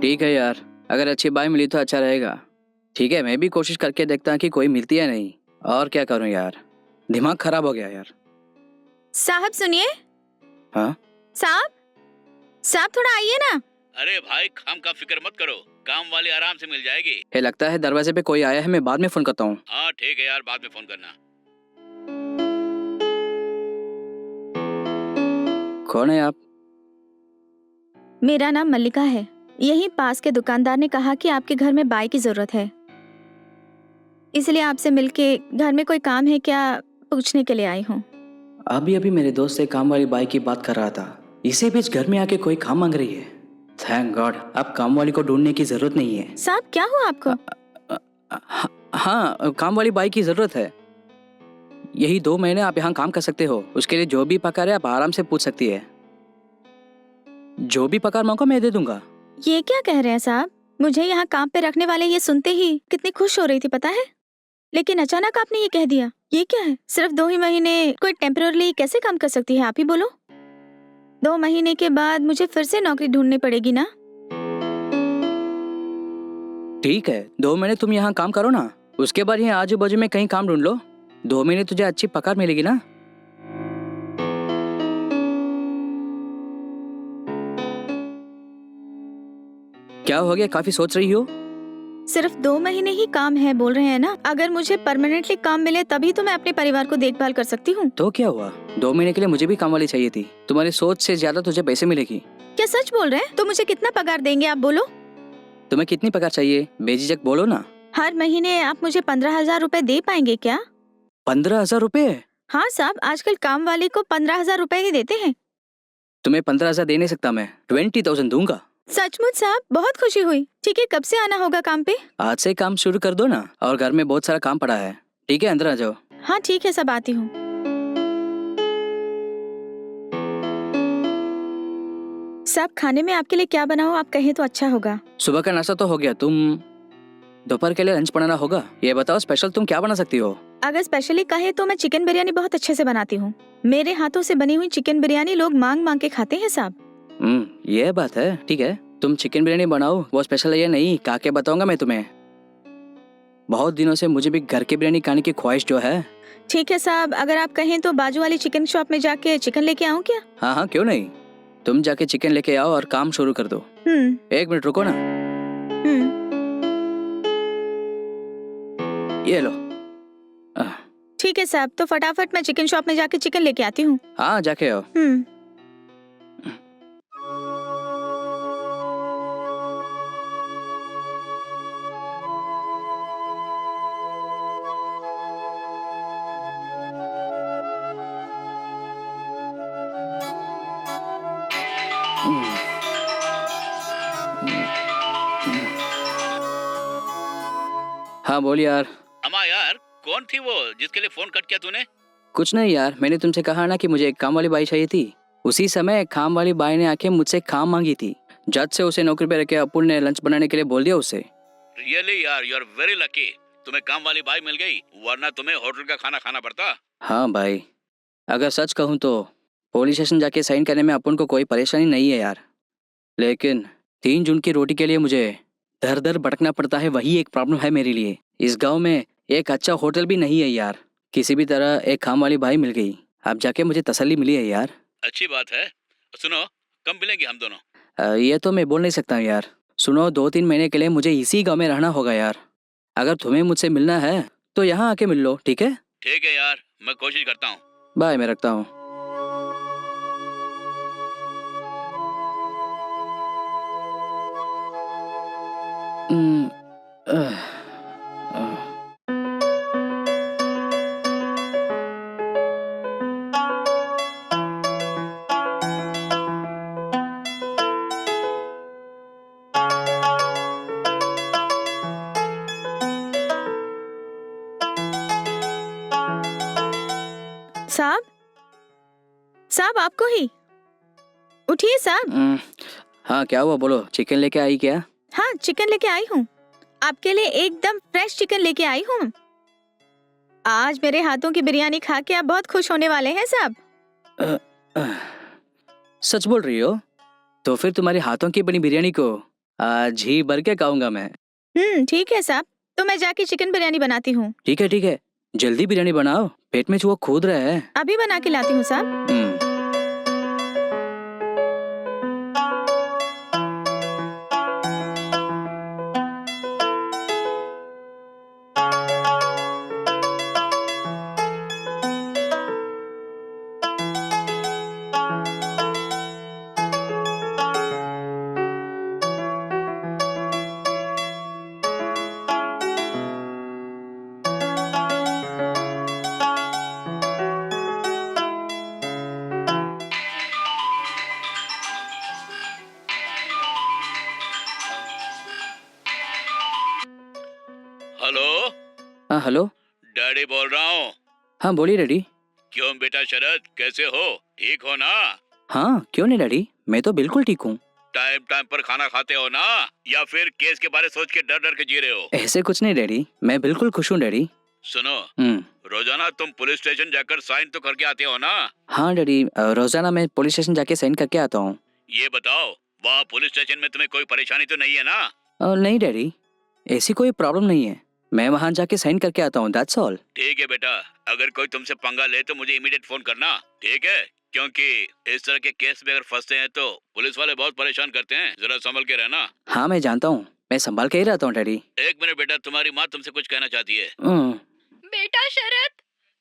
ठीक है यार, अगर अच्छी बाई मिली तो अच्छा रहेगा। ठीक है, मैं भी कोशिश करके देखता हूँ कि कोई मिलती है नहीं। और क्या करूँ यार, दिमाग खराब हो गया यार। साहब सुनिए। हाँ साहब साहब थोड़ा आइए ना। अरे भाई, काम का फिक्र मत करो, काम वाली आराम से मिल जाएगी। ये लगता है दरवाजे पे कोई आया है, मैं बाद में फोन करता हूँ। हाँ ठीक है यार, बाद में फोन करना। कौन है आप? मेरा नाम मल्लिका है। यही पास के दुकानदार ने कहा कि आपके घर में बाई की जरूरत है, इसलिए आपसे मिलके घर में कोई काम है क्या पूछने के लिए आई हूँ। अभी अभी मेरे दोस्त से काम वाली बाई की बात कर रहा था, इसी बीच घर में आके कोई काम मांग रही है। थैंक गॉड, अब काम वाली को ढूंढने की जरूरत नहीं है। साहब क्या हुआ आपको? हाँ, काम वाली बाई की जरूरत है। यही 2 महीने आप यहाँ काम कर सकते हो, उसके लिए जो भी पगार है आप आराम से पूछ सकती है। जो भी पगार मांगो मैं दे दूंगा। ये क्या कह रहे हैं साहब? मुझे यहाँ काम पे रखने वाले ये सुनते ही कितनी खुश हो रही थी पता है, लेकिन अचानक आपने ये कह दिया। ये क्या है? सिर्फ 2 ही महीने कोई टेम्पररी कैसे काम कर सकती है, आप ही बोलो। 2 महीने के बाद मुझे फिर से नौकरी ढूंढनी पड़ेगी ना। ठीक है, 2 महीने तुम यहाँ काम करो ना, उसके बाद यहाँ आजू बाजू में कहीं काम ढूंढ लो। 2 महीने तुझे अच्छी पगार मिलेगी ना। क्या हो गया, काफी सोच रही हो? सिर्फ 2 महीने ही काम है बोल रहे हैं ना। अगर मुझे परमानेंटली काम मिले तभी तो मैं अपने परिवार को देखभाल कर सकती हूँ। तो क्या हुआ, 2 महीने के लिए मुझे भी काम वाली चाहिए थी। तुम्हारी सोच से ज्यादा तुझे पैसे मिलेगी। क्या सच बोल रहे हैं? तो मुझे कितना पगार देंगे आप बोलो। तुम्हें कितनी पगार चाहिए, बेझिझक बोलो ना। हर महीने आप मुझे 15,000 रुपए दे पाएंगे क्या? 15,000 रुपए? हाँ साहब, आजकल काम वाली को 15,000 रुपए ही देते हैं। तुम्हें 15,000 दे नहीं सकता मैं, 20,000 दूंगा। सचमुच साहब, बहुत खुशी हुई। ठीक है, कब से आना होगा काम पे? आज से काम शुरू कर दो ना, और घर में बहुत सारा काम पड़ा है। ठीक है, अंदर आ जाओ। हाँ ठीक है, सब आती हूँ। साहब खाने में आपके लिए क्या बनाऊँ, आप कहें तो अच्छा होगा। सुबह का नाश्ता तो हो गया, तुम दोपहर के लिए लंच बनाना होगा। ये बताओ स्पेशल तुम क्या बना सकती हो? अगर स्पेशली कहे तो मैं चिकन बिरयानी बहुत अच्छे से बनाती हूँ। मेरे हाथों से बनी हुई चिकन बिरयानी लोग मांग मांग के खाते हैं साहब। ये बात है। ठीक है, तुम चिकन बिरयानी बनाओ, वो स्पेशल है या नहीं खा के बताऊंगा मैं तुम्हें। बहुत दिनों से मुझे भी घर की बिरयानी खाने की ख्वाहिश जो है। ठीक है साहब, अगर आप कहें तो बाजू वाली चिकन शॉप में जाके चिकन लेके आऊँ क्या? हाँ हाँ, क्यों नहीं। तुम जाके चिकन लेके आओ और काम शुरू कर दो। 1 मिनट रुको ना। ये लो। ठीक है साहब, तो फटाफट मैं चिकन शॉप में जाके चिकन लेके आती हूँ। हाँ, जाके आओ। हाँ बोल यार। अम्मा यार, कौन थी वो जिसके लिए फोन कट किया तूने? कुछ नहीं यार, मैंने तुमसे कहा ना कि मुझे एक काम वाली बाई चाहिए थी। उसी समय एक काम वाली बाई ने आके मुझसे काम मांगी थी। जज से उसे नौकरी पे रखे अपुन ने लंच बनाने के लिए बोल दिया उसे। रियली यार, यू आर वेरी लकी। तुम्हें काम वाली बाई मिल गई, वरना तुम्हें होटल का खाना खाना पड़ता। हाँ भाई, अगर सच कहूँ तो पुलिस स्टेशन जाके साइन करने में अपन को कोई परेशानी नहीं है यार, लेकिन 3 जून की रोटी के लिए मुझे दर दर भटकना पड़ता है, वही एक प्रॉब्लम है मेरे लिए। इस गांव में एक अच्छा होटल भी नहीं है यार। किसी भी तरह एक काम वाली बाई मिल गई, अब जाके मुझे तसल्ली मिली है यार। अच्छी बात है। सुनो, कब मिलेंगे हम दोनों? ये तो मैं बोल नहीं सकता हूँ यार। सुनो, 2-3 महीने के लिए मुझे इसी गांव में रहना होगा यार। अगर तुम्हें मुझसे मिलना है तो यहाँ आके मिल लो, ठीक है? ठीक है यार, मैं कोशिश करता हूँ। बाय, मैं रखता हूँ। साहब साहब, आपको ही। उठिए साहब। हाँ, क्या हुआ बोलो, चिकन लेके आई क्या? हाँ, चिकन लेके आई हूँ। आपके लिए एकदम फ्रेश चिकन लेके आई हूँ। आज मेरे हाथों की बिरयानी खा के आप बहुत खुश होने वाले हैं साहब। सच बोल रही हो? तो फिर तुम्हारे हाथों की बनी बिरयानी को आज ही भर के खाऊंगा मैं। ठीक है साहब, तो मैं जाके चिकन बिरयानी बनाती हूँ। ठीक है, जल्दी बिरयानी बनाओ, पेट में चूहा कूद रहा है। अभी बना के लाती हूँ साहब। हेलो, हाँ हेलो। डैडी बोल रहा हूँ। हाँ बोलिए डैडी। क्यों बेटा शरद, कैसे हो? ठीक हो ना? हाँ क्यों नहीं डैडी, मैं तो बिल्कुल ठीक हूँ। टाइम टाइम पर खाना खाते हो ना, या फिर केस के बारे सोच के डर डर के जी रहे हो? ऐसे कुछ नहीं डैडी, मैं बिल्कुल खुश हूँ डैडी। सुनो, रोजाना तुम पुलिस स्टेशन जाकर साइन तो करके आते हो ना? हाँ डैडी, रोजाना मैं पुलिस स्टेशन जाके साइन करके आता हूँ। ये बताओ, वहाँ पुलिस स्टेशन में तुम्हें कोई परेशानी तो नहीं है ना? नहीं डैडी, ऐसी कोई प्रॉब्लम नहीं है, मैं वहाँ जाके साइन करके आता हूँ, दैट्स ऑल। ठीक है बेटा, अगर कोई तुमसे पंगा ले तो मुझे इमीडिएट फोन करना, ठीक है? क्योंकि इस तरह के केस में अगर फंसते हैं तो पुलिस वाले बहुत परेशान करते हैं, जरा संभल के रहना। हाँ मैं जानता हूँ, मैं संभाल के ही रहता हूँ डैडी। एक मिनट बेटा, तुम्हारी माँ तुमसे कुछ कहना चाहती है। बेटा शरद,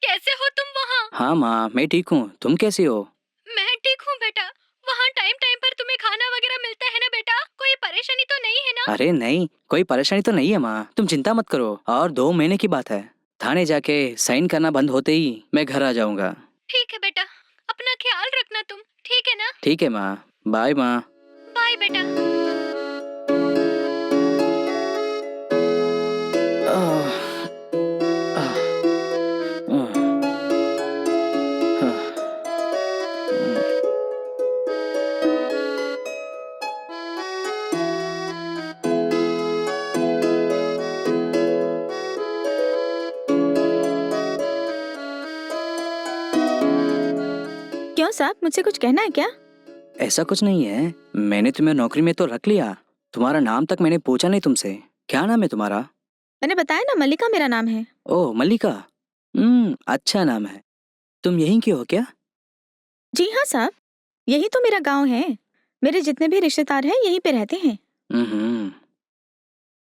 कैसे हो तुम वहाँ? हाँ माँ मैं ठीक हूँ, तुम कैसी हो? मैं ठीक हूँ बेटा। वहाँ टाइम टाइम पर तुम्हें खाना वगैरह मिलता है ना बेटा? कोई परेशानी तो नहीं है ना? अरे नहीं, कोई परेशानी तो नहीं है माँ, तुम चिंता मत करो। और 2 महीने की बात है, थाने जाके साइन करना बंद होते ही मैं घर आ जाऊंगा। ठीक है बेटा, अपना ख्याल रखना तुम, ठीक है ना? ठीक है माँ, बाय माँ। बाय बेटा। आह, आह, आह, आह, क्यों साहब, मुझसे कुछ कहना है क्या? ऐसा कुछ नहीं है, मैंने तुम्हें नौकरी में तो रख लिया, तुम्हारा नाम तक मैंने पूछा नहीं तुमसे, क्या नाम है तुम्हारा? मैंने बताया ना, मल्लिका मेरा नाम है। ओह मल्लिका, अच्छा नाम है। तुम यहीं की हो क्या? जी हाँ साहब, यही तो मेरा गांव है। मेरे जितने भी रिश्तेदार हैं यहीं पे रहते हैं।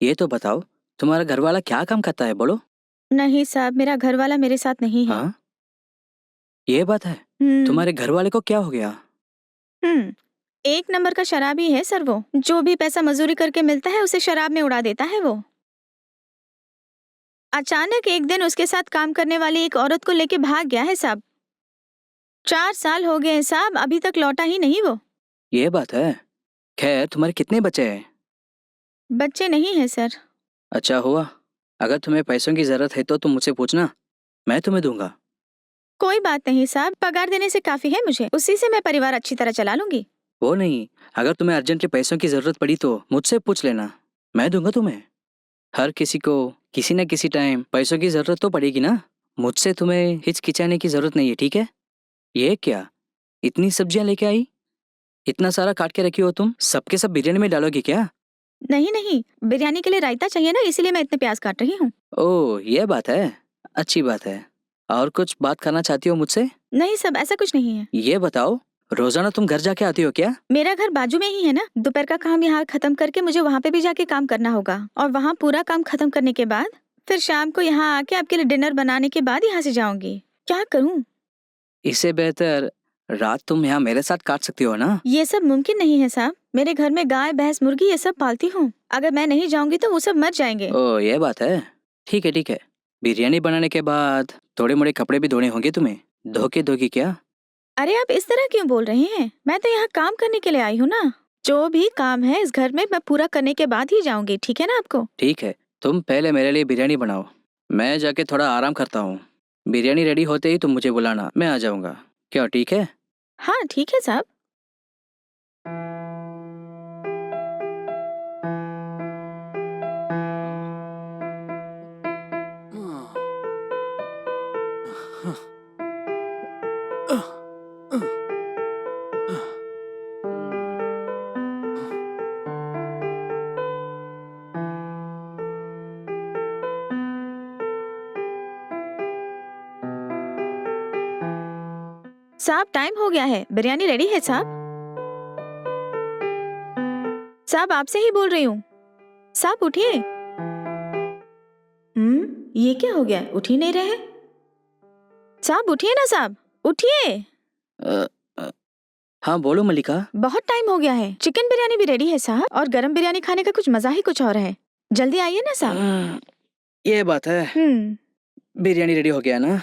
ये तो बताओ, तुम्हारा घर वाला क्या काम करता है, बोलो। नहीं साहब, मेरा घर वाला मेरे साथ नहीं है। हाँ ये बात है, तुम्हारे घर वाले को क्या हो गया? एक नंबर का शराबी है सर वो, जो भी पैसा मजदूरी करके मिलता है उसे शराब में उड़ा देता है वो। अचानक एक दिन उसके साथ काम करने वाली एक औरत को लेके भाग गया है साहब। 4 साल हो गए हैं साहब, अभी तक लौटा ही नहीं वो। ये बात है। खैर तुम्हारे कितने बच्चे हैं? बच्चे नहीं है सर। अच्छा हुआ, अगर तुम्हें पैसों की जरूरत है तो तुम मुझसे पूछना, मैं तुम्हें दूंगा। कोई बात नहीं साहब, पगार देने से काफी है मुझे, उसी से मैं परिवार अच्छी तरह चला लूंगी। वो नहीं, अगर तुम्हें अर्जेंटली पैसों की जरूरत पड़ी तो मुझसे पूछ लेना, मैं दूंगा तुम्हें। हर किसी को किसी न किसी टाइम पैसों की जरूरत तो पड़ेगी ना, मुझसे तुम्हें हिचकिचाने की जरूरत नहीं है, ठीक है? ये क्या, इतनी सब्जियां लेके आई, इतना सारा काट के रखी हो तुम, सबके सब बिरयानी में डालोगी क्या? नहीं नहीं, बिरयानी के लिए रायता चाहिए ना, इसीलिए मैं इतने प्याज काट रही हूँ। ओह ये बात है, अच्छी बात है। और कुछ बात करना चाहती हो मुझसे? नहीं सब, ऐसा कुछ नहीं है। ये बताओ, रोजाना तुम घर जाके आती हो क्या? मेरा घर बाजू में ही है ना, दोपहर का काम यहाँ खत्म करके मुझे वहाँ पे भी जाके काम करना होगा, और वहाँ पूरा काम खत्म करने के बाद फिर शाम को यहाँ आके आपके लिए डिनर बनाने के बाद यहाँ से जाऊंगी। क्या करूँ? इससे बेहतर रात तुम यहाँ मेरे साथ काट सकती हो ना। ये सब मुमकिन नहीं है साहब, मेरे घर में गाय भैंस मुर्गी ये सब पालती हूँ, अगर मैं नहीं जाऊंगी तो वो सब मर जाएंगे। ओह ये बात है, ठीक है ठीक है। बिरयानी बनाने के बाद थोड़े मोड़े कपड़े भी धोने होंगे तुम्हें, धो के दोगी क्या? अरे आप इस तरह क्यों बोल रहे हैं, मैं तो यहाँ काम करने के लिए आई हूँ ना, जो भी काम है इस घर में मैं पूरा करने के बाद ही जाऊंगी, ठीक है ना आपको? ठीक है, तुम पहले मेरे लिए बिरयानी बनाओ, मैं जाके थोड़ा आराम करता हूँ। बिरयानी रेडी होते ही तुम मुझे बुलाना, मैं आ जाऊंगा, क्या ठीक है? हाँ ठीक है साहब। साहब टाइम हो गया है, बिरयानी रेडी है साहब। साहब आपसे ही बोल रही हूँ। साहब उठिए। ये क्या हो गया, उठ ही नहीं रहे। साहब उठिए ना साहब, उठिए। हाँ बोलो मल्लिका। बहुत टाइम हो गया है। चिकन बिरयानी भी रेडी है साहब, और गरम बिरयानी खाने का कुछ मजा ही कुछ और है। जल्दी आइए ना साहब। ये बात है, बिरयानी रेडी हो गया ना?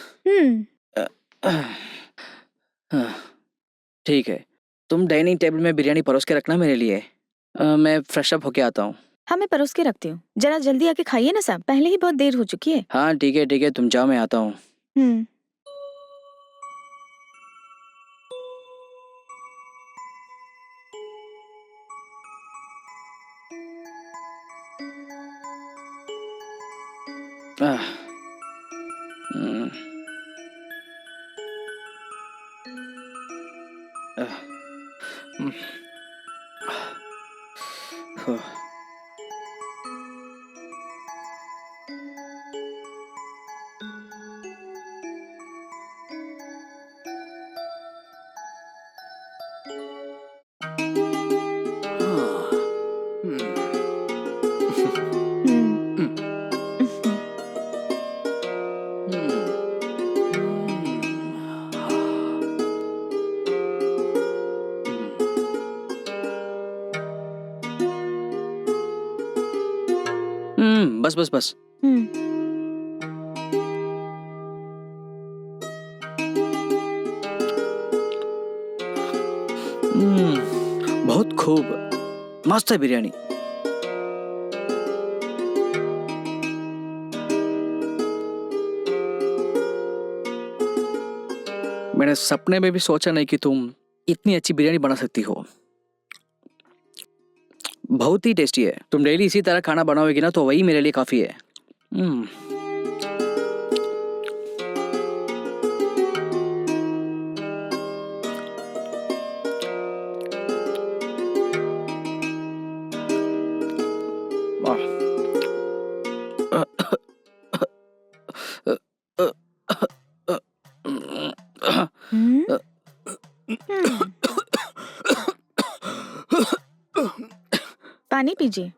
ठीक है, तुम डाइनिंग टेबल में बिरयानी परोस के रखना मेरे लिए। मैं फ्रेश अप होके आता हूँ। हाँ मैं परोस के रखती हूँ, जरा जल्दी आके खाइए ना साहब, पहले ही बहुत देर हो चुकी है। हाँ ठीक है, तुम जाओ, मैं आता हूँ। आह, हम्म, आह, हम्म, huh. बस बस बस। बहुत खूब, मस्त है बिरयानी। मैंने सपने में भी सोचा नहीं कि तुम इतनी अच्छी बिरयानी बना सकती हो। बहुत ही टेस्टी है। तुम डेली इसी तरह खाना बनाओगी ना तो वही मेरे लिए काफी है। पानी पीजिए।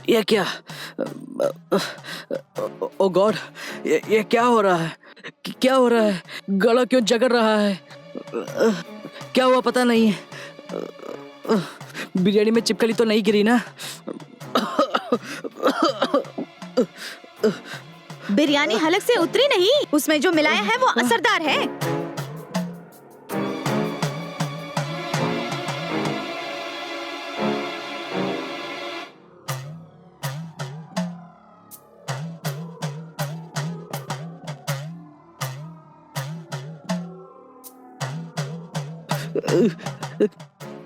ये क्या? ओ गॉड, ये क्या हो रहा है? क्या हो रहा है? गला क्यों जगड़ रहा है? क्या हुआ पता नहीं है। बिरयानी में चिपकली तो नहीं गिरी ना? बिरयानी हलक से उतरी नहीं, उसमें जो मिलाया है वो असरदार है।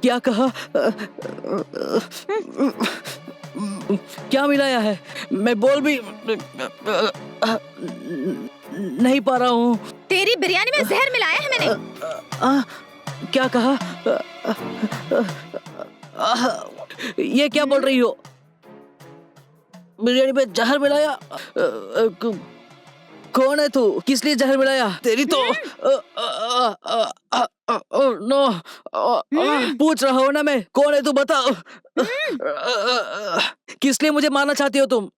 क्या कहा? क्या मिलाया है? मैं बोल भी नहीं पा रहा हूँ। तेरी बिरयानी में जहर मिलाया है मैंने। क्या कहा? ये क्या बोल रही हो? बिरयानी में जहर मिलाया? कौन है तू? किस लिए जहर मिलाया? तेरी तो नो, पूछ रहा हो ना मैं, कौन है तू? बताओ। किस लिए मुझे मारना चाहती हो तुम?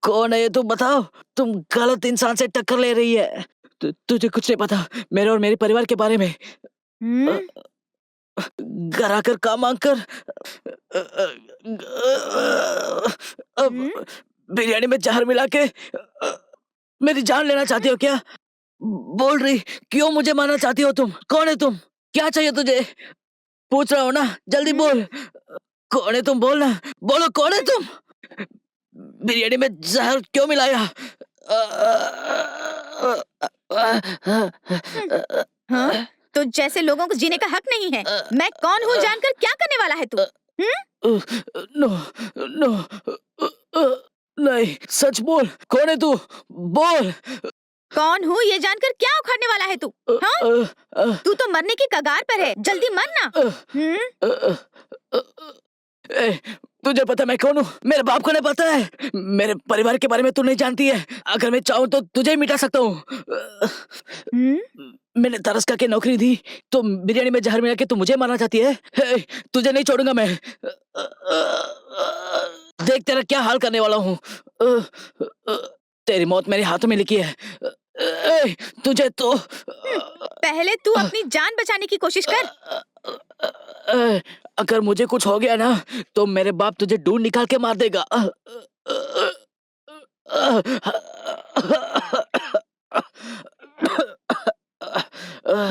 कौन है ये? तुम बताओ। तुम गलत इंसान से टक्कर ले रही है। तुझे कुछ नहीं पता मेरे और मेरे परिवार के बारे में। घर आकर काम मांग कर अब बिरयानी में जहर मिला के मेरी जान लेना चाहती हो क्या? बोल रही, क्यों मुझे मारना चाहती हो तुम? कौन है तुम? क्या चाहिए तुझे? पूछ रहा हो ना, जल्दी बोल। कौन है तुम? बोलना, बोलो कौन है तुम? बिरयानी में जहर क्यों मिलाया? हाँ? तो जैसे लोगों को जीने का हक नहीं है। मैं कौन हूँ जानकर क्या करने वाला है तू? नो नो, नहीं, सच बोल, कौन है तू? बोल। कौन हूँ ये जानकर क्या उखाड़ने वाला है तू? हाँ? तू तो मरने की कगार पर है, जल्दी मरना। ए, तुझे पता मैं कौन हूँ? मेरे बाप को नहीं पता है। मेरे परिवार के बारे में तू नहीं जानती है। अगर मैं चाहूँ तो तुझे ही मिटा सकता हूँ। मैंने तरस खा के नौकरी दी तो बिरयानी में जहर मिला के तू मुझे मारना चाहती है? ए, तुझे नहीं छोड़ूंगा मैं। देख तेरा क्या हाल करने वाला हूँ। तेरी मौत मेरे हाथों में लिखी है। ए, तुझे तो पहले तू अपनी जान बचाने की कोशिश कर। अगर मुझे कुछ हो गया ना तो मेरे बाप तुझे ढूंढ निकाल के मार देगा।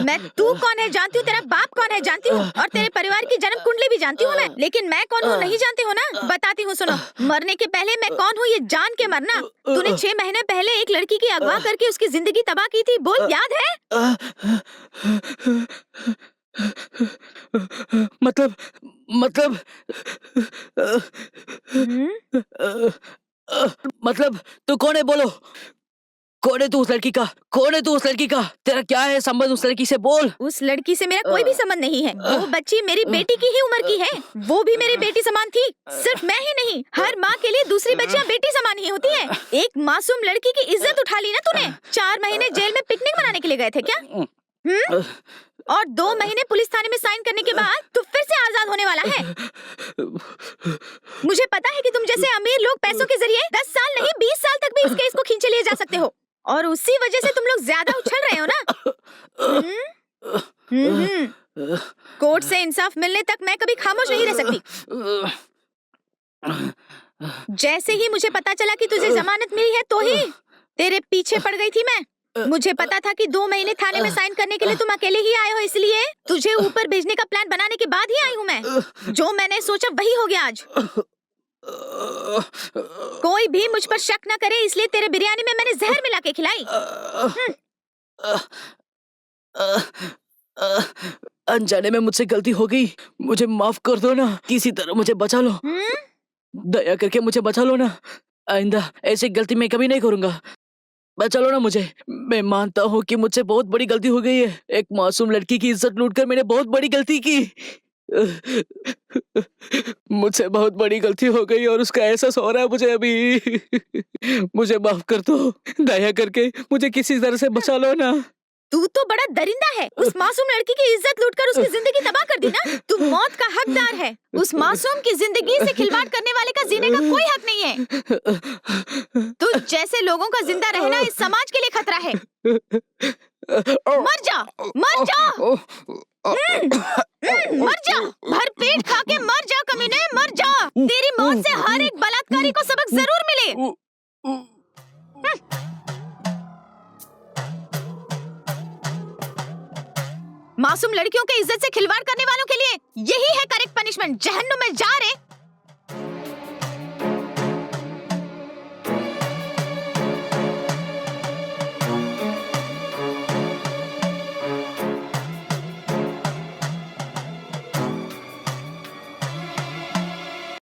मैं तू कौन है जानती हूँ, तेरा बाप कौन है जानती हूँ, और तेरे परिवार की जन्म कुंडली भी जानती हूँ मैं। लेकिन मैं कौन हूँ नहीं जानती हो ना? बताती हूँ सुनो। मरने के पहले मैं कौन हूँ ये जान के मरना। तूने 6 महीने पहले एक लड़की की अगवा करके उसकी जिंदगी तबाह की थी, बोल याद है? मतलब तू कौन है? बोलो, कौन है तू उस लड़की का? कौन है तू उस लड़की का? तेरा क्या है संबंध उस लड़की से? बोल। उस लड़की से मेरा कोई भी संबंध नहीं है। वो बच्ची मेरी बेटी की ही उम्र की है। वो भी मेरी बेटी समान थी। सिर्फ मैं ही नहीं, हर माँ के लिए दूसरी बच्चियाँ बेटी समान ही होती है। एक मासूम लड़की की इज्जत उठा ली ना तूने। 4 महीने जेल में पिकनिक मनाने के लिए गए थे क्या? और 2 महीने पुलिस थाने में साइन करने के बाद तू फिर से आजाद होने वाला है। मुझे पता है कि तुम जैसे अमीर लोग पैसों के जरिए 10 साल नहीं 20 साल तक भी इस केस को खींचे ले जा सकते हो, और उसी वजह से तुम लोग ज्यादा उछल रहे हो ना। कोर्ट से इंसाफ मिलने तक मैं कभी खामोश नहीं रह सकती। जैसे ही मुझे पता चला कि तुझे जमानत मिली है तो ही तेरे पीछे पड़ गई थी मैं। मुझे पता था कि 2 महीने थाने में साइन करने के लिए तुम अकेले ही आए हो, इसलिए तुझे ऊपर भेजने का प्लान बनाने के बाद ही आई हूँ मैं। जो मैंने सोचा वही हो गया आज। कोई भी मुझ पर शक न करे, इसलिए तेरे बिरयानी में मैंने जहर मिला के खिलाई। अनजाने में मुझसे गलती हो गई, मुझे माफ कर दो ना। किसी तरह मुझे बचा लो। दया करके मुझे बचा लो ना। आइंदा ऐसी गलती मैं कभी नहीं करूंगा। बचा लो ना मुझे। मैं मानता हूँ कि मुझसे बहुत बड़ी गलती हो गई है। एक मासूम लड़की की इज्जत लूटकर मैंने बहुत बड़ी गलती की। मुझसे बहुत बड़ी गलती हो गई और उसका एहसास हो रहा है मुझे अभी। मुझे माफ कर दो। दया करके मुझे किसी तरह से बचा लो ना। तू तो बड़ा दरिंदा है। उस मासूम लड़की की इज्जत लूटकर उसकी जिंदगी तबाह कर दी ना। तू मौत का हकदार है। उस मासूम की जिंदगी से खिलवाड़ करने वाले का जीने का कोई हक नहीं है। तू जैसे लोगों का जिंदा रहना इस समाज के लिए खतरा है। मर जा, मर जा, मर जा, भर पेट खा के मर जा कमीने, मर जा। तेरी मौत से हर एक बलात्कारी को सबक जरूर मिले। मासूम लड़कियों के इज्जत से खिलवाड़ करने वालों के लिए यही है करेक्ट पनिशमेंट। जहन्नुम में जा रहे